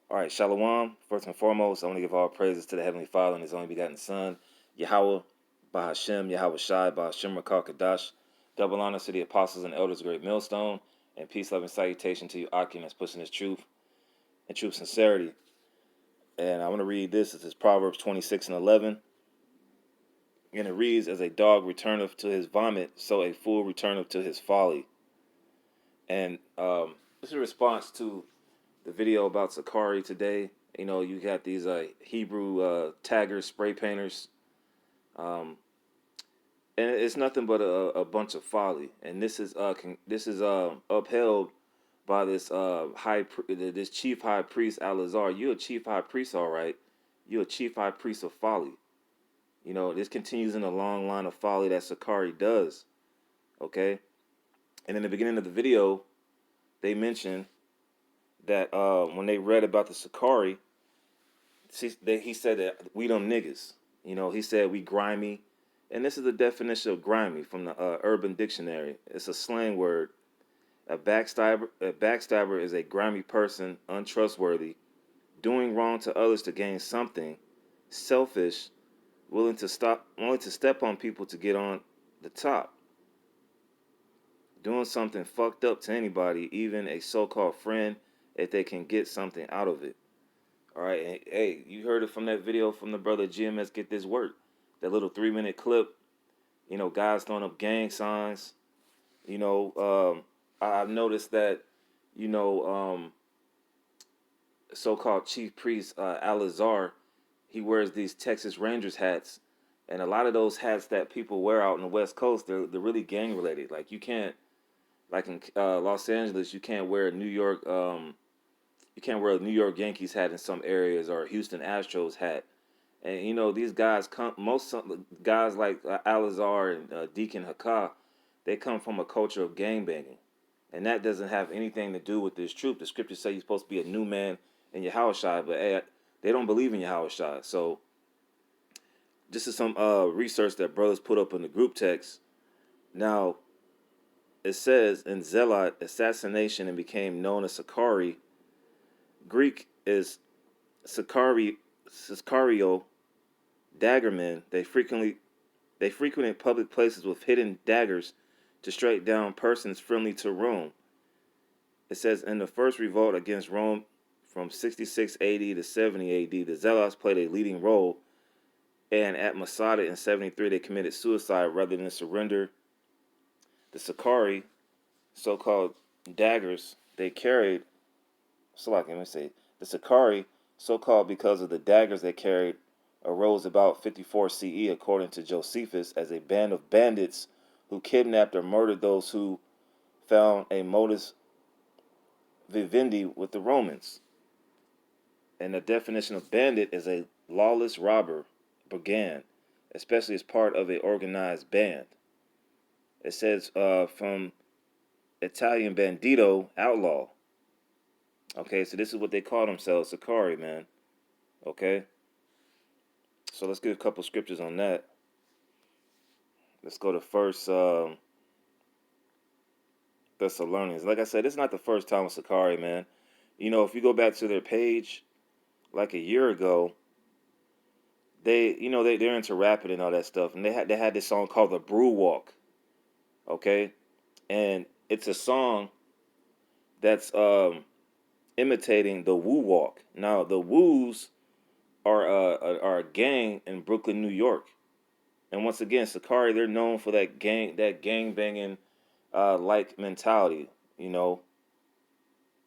All right, Shalom. First and foremost, I want to give all praises to the Heavenly Father and His only begotten Son, Yahweh, Bahashem, Yahweh Shai, Bahashem Rakal Kadash. Double honors to the apostles and elders of Great Millstone, and peace, love, and salutation to you, Akim, that's pushing His truth and true sincerity. And I want to read this. This is Proverbs 26 and 11. And it reads, "As a dog returneth to his vomit, so a fool returneth to his folly." And this is a response to the video about Sakari today. You know, you got these Hebrew taggers, spray painters, um, and it's nothing but a bunch of folly. And this is upheld by this this chief high priest Alazar. You're a chief high priest, all right. You're a chief high priest of folly. You know, this continues in a long line of folly that Sakari does. Okay, and in the beginning of the video, they mentioned that when they read about the Sakari, he said that we them niggas. You know, he said we grimy. And this is the definition of grimy from the Urban Dictionary. It's a slang word. A backstabber is a grimy person, untrustworthy, doing wrong to others to gain something, selfish, willing to step on people to get on the top, doing something fucked up to anybody, even a so-called friend, if they can get something out of it. All right, and, hey, you heard it from that video from the brother GMS Get This Work. That little 3-minute clip, you know, guys throwing up gang signs. You know, I've noticed that, you know, so-called chief priest Alazar, he wears these Texas Rangers hats. And a lot of those hats that people wear out in the West Coast, they're really gang related. Like you can't, like in Los Angeles, you can't wear a New York Yankees hat in some areas or a Houston Astros hat. And you know these guys guys like Alazar and Deacon Hakah, they come from a culture of gang banging, and that doesn't have anything to do with this truth. The scriptures say you're supposed to be a new man in Yahushua, but hey, they don't believe in Yahushua. So this is some research that brothers put up in the group text. Now it says in Zealot assassination and became known as Sakari. Greek is Sicario, daggermen. They frequented public places with hidden daggers to strike down persons friendly to Rome. It says in the first revolt against Rome from 66 AD to 70 AD, the Zealots played a leading role, and at Masada in 73 they committed suicide rather than surrender. The Sakari, so-called daggers they carried, the Sakari, so-called because of the daggers they carried, arose about 54 CE according to Josephus as a band of bandits who kidnapped or murdered those who found a modus vivendi with the Romans. And the definition of bandit is a lawless robber, brigand, especially as part of an organized band. It says from Italian bandito, outlaw. Okay, so this is what they call themselves, Sakari, man. Okay, so let's get a couple scriptures on that. Let's go to First Thessalonians. Like I said, it's not the first time with Sakari, man. You know, if you go back to their page, like a year ago, they're into rapping and all that stuff, and they had this song called the Brew Walk. Okay, and it's a song that's imitating the Woo Walk. Now the Woos are a gang in Brooklyn, New York, and once again, Sakari, they're known for that gang banging like mentality, you know.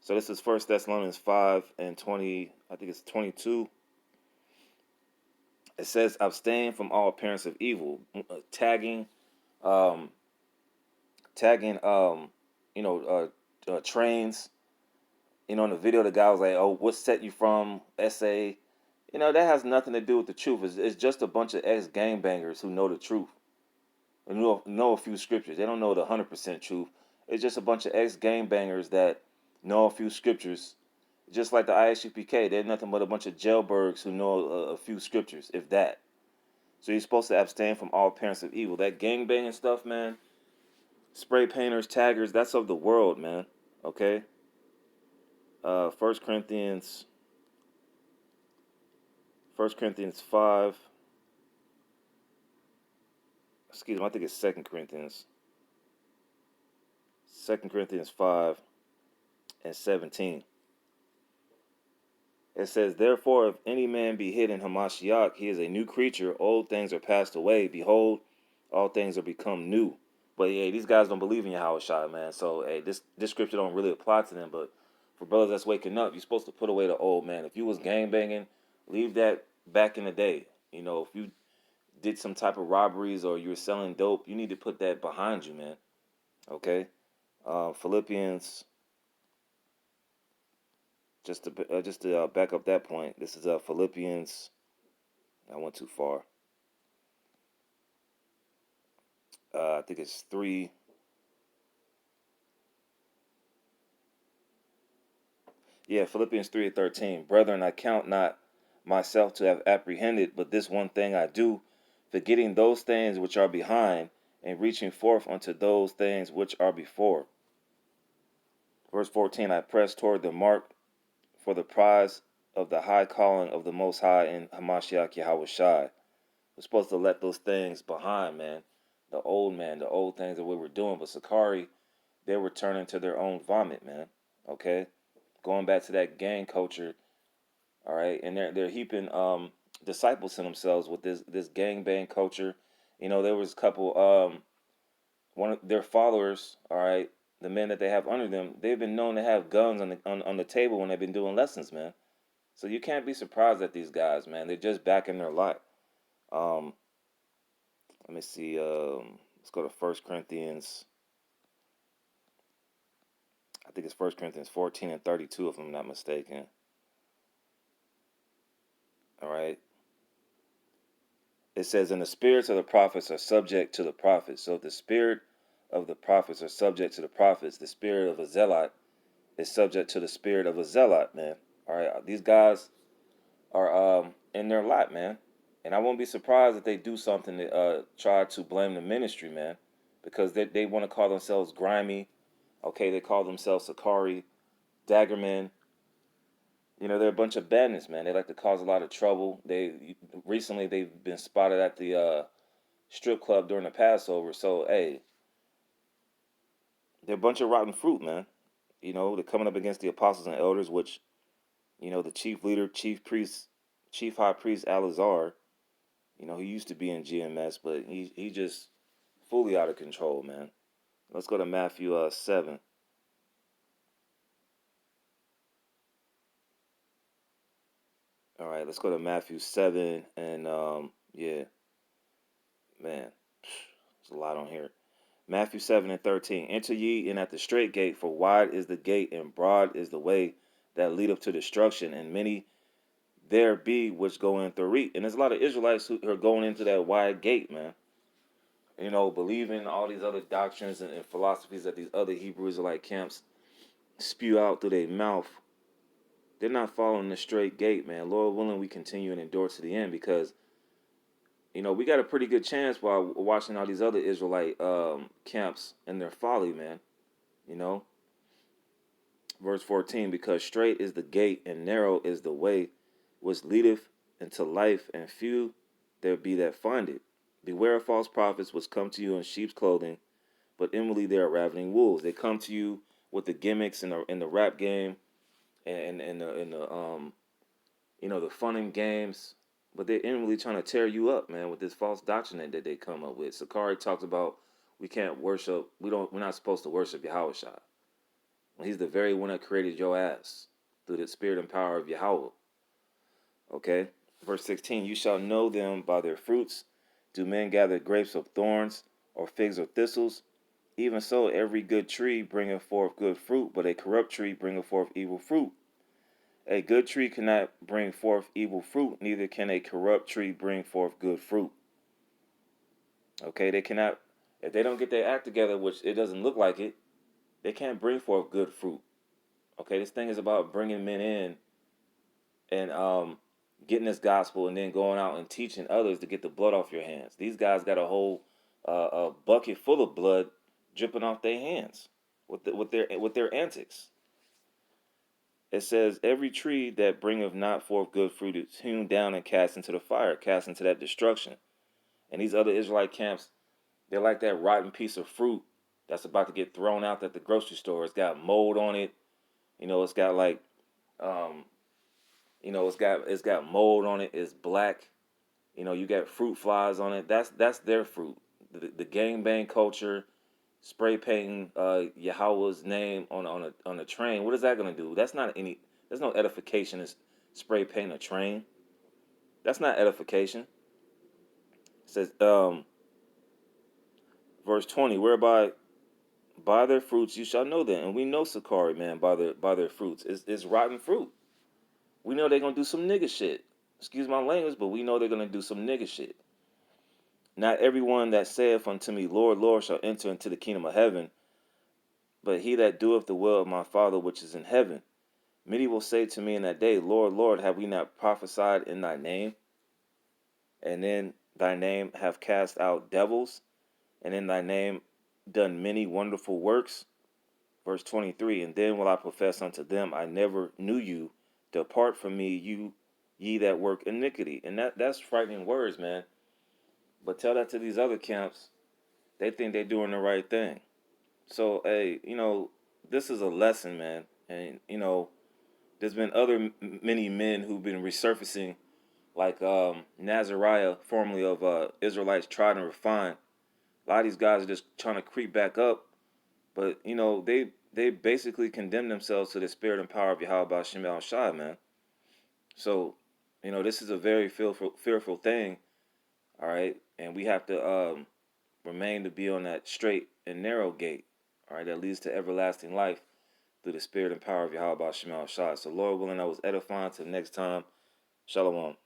So this is First Thessalonians 5:20, I think it's 22. It says, "Abstain from all appearance of evil," tagging, um, trains. You know, in the video, the guy was like, "Oh, what set you from SA?" You know, that has nothing to do with the truth. It's just a bunch of ex-gangbangers who know the truth. And know a few scriptures. They don't know the 100% truth. It's just a bunch of ex-gangbangers that know a few scriptures. Just like the ISUPK, they're nothing but a bunch of jailbirds who know a few scriptures, if that. So you're supposed to abstain from all appearance of evil. That gangbanging stuff, man, spray painters, taggers, that's of the world, man. Okay? 1 Corinthians 1 Corinthians 5. Excuse me, I think it's 2 Corinthians. 2 Corinthians 5 and 17. It says, therefore, if any man be hid in Hamashiach, he is a new creature. Old things are passed away. Behold, all things are become new. But yeah, these guys don't believe in Yahweh Shai, man. So hey, this scripture don't really apply to them. But for brothers that's waking up, you're supposed to put away the old, man. If you was gangbanging, leave that back in the day. You know, if you did some type of robberies or you were selling dope, you need to put that behind you, man. Okay? Philippians, just to back up that point, this is Philippians. I went too far. I think it's 3. Yeah, Philippians 3:13. Brethren, I count not myself to have apprehended, but this one thing I do, forgetting those things which are behind, and reaching forth unto those things which are before. Verse 14, I press toward the mark for the prize of the high calling of the Most High in Hamashiach Yahweh Shai. We're supposed to let those things behind, man. The old things that we were doing. But Sakari, they were turning to their own vomit, man. Okay? Going back to that gang culture, all right, and they're heaping disciples to themselves with this gang bang culture. You know, there was a couple one of their followers, all right, the men that they have under them, they've been known to have guns on the table when they've been doing lessons, man. So you can't be surprised at these guys, man. They're just back in their life. Let me see. Let's go to 1 Corinthians. I think it's 1 Corinthians 14 and 32, if I'm not mistaken. All right. It says, and the spirits of the prophets are subject to the prophets. So if the spirit of the prophets are subject to the prophets, the spirit of a zealot is subject to the spirit of a zealot, man. All right. These guys are in their lot, man. And I won't be surprised if they do something to try to blame the ministry, man, because they want to call themselves grimy. Okay, they call themselves Sakari, Daggerman. You know, they're a bunch of badness, man. They like to cause a lot of trouble. Recently they've been spotted at the strip club during the Passover. So hey, they're a bunch of rotten fruit, man. You know, they're coming up against the apostles and elders, which, you know, the chief leader, chief priest, chief high priest Alazar. You know, he used to be in GMS, but he just fully out of control, man. Let's go to Matthew 7. All right, let's go to Matthew 7, and yeah, man, there's a lot on here. Matthew 7 and 13. Enter ye in at the straight gate, for wide is the gate, and broad is the way that leadeth to destruction, and many there be which go in through it. And there's a lot of Israelites who are going into that wide gate, man. You know, believing all these other doctrines and philosophies that these other Hebrew Israelite camps spew out through their mouth. They're not following the straight gate, man. Lord willing, we continue and endure to the end, because, you know, we got a pretty good chance while watching all these other Israelite camps and their folly, man. You know, verse 14, because straight is the gate and narrow is the way which leadeth into life, and few there be that find it. Beware of false prophets which come to you in sheep's clothing, but inwardly they are ravening wolves. They come to you with the gimmicks in the rap game and the you know, the fun and games, but they're inwardly trying to tear you up, man, with this false doctrine that they come up with. Sakari talks about we can't worship, we're not supposed to worship Yahweh Shai. He's the very one that created your ass through the spirit and power of Yahweh. Okay? Verse 16, you shall know them by their fruits. Do men gather grapes of thorns or figs of thistles? Even so, every good tree bringeth forth good fruit, but a corrupt tree bringeth forth evil fruit. A good tree cannot bring forth evil fruit, neither can a corrupt tree bring forth good fruit. Okay, they cannot, if they don't get their act together, which it doesn't look like it, they can't bring forth good fruit. Okay, this thing is about bringing men in and getting this gospel and then going out and teaching others to get the blood off your hands. These guys got a whole a bucket full of blood dripping off their hands with their antics. It says, every tree that bringeth not forth good fruit is hewn down and cast into the fire, cast into that destruction. And these other Israelite camps, they're like that rotten piece of fruit that's about to get thrown out at the grocery store. It's got mold on it. It's got like, um, it's got mold on it. It's black. You got fruit flies on it. That's their fruit. The gangbang culture, spray painting Yahweh's name on a train. What is that gonna do? That's not any. There's no edification in spray paint a train. That's not edification. It says verse 20, whereby by their fruits you shall know them. And we know Sakari, man, by their fruits. It's rotten fruit. We know they're gonna do some nigga shit. Excuse my language, but we know they're gonna do some nigga shit. Not everyone that saith unto me, Lord, Lord, shall enter into the kingdom of heaven, but he that doeth the will of my Father which is in heaven. Many will say to me in that day, Lord, Lord, have we not prophesied in thy name? And in thy name have cast out devils, and in thy name done many wonderful works. Verse 23, and then will I profess unto them, I never knew you. Depart from me, you ye that work iniquity. And that's frightening words, man. But tell that to these other camps. They think they're doing the right thing. So, hey, this is a lesson, man. And, there's been many men who've been resurfacing, like Nazariah, formerly of Israelites Tried and Refined. A lot of these guys are just trying to creep back up. But, they basically condemn themselves to the spirit and power of Yahweh Shem El Shai, man. So, this is a very fearful thing, all right? And we have to remain to be on that straight and narrow gate, all right, that leads to everlasting life through the spirit and power of Yahweh Shem El Shai. So, Lord willing, I was edifying. Till next time, Shalom.